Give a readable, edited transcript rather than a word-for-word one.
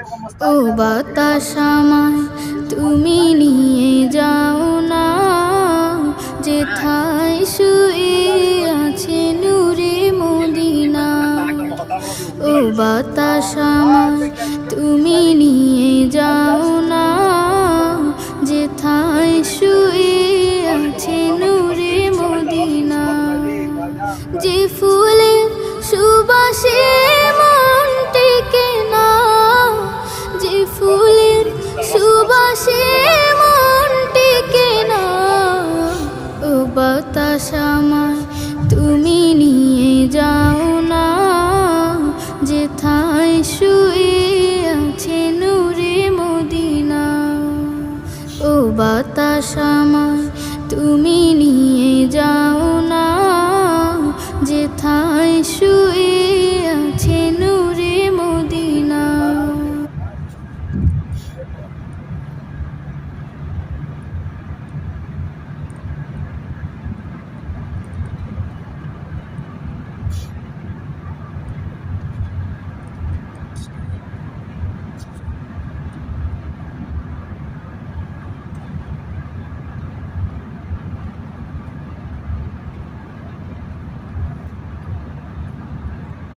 ও বাতাস আমায় তুমি নিয়ে যাও না, যেথায় শুয়ে আছে নূরে মদিনা। ও বাতাস আমায়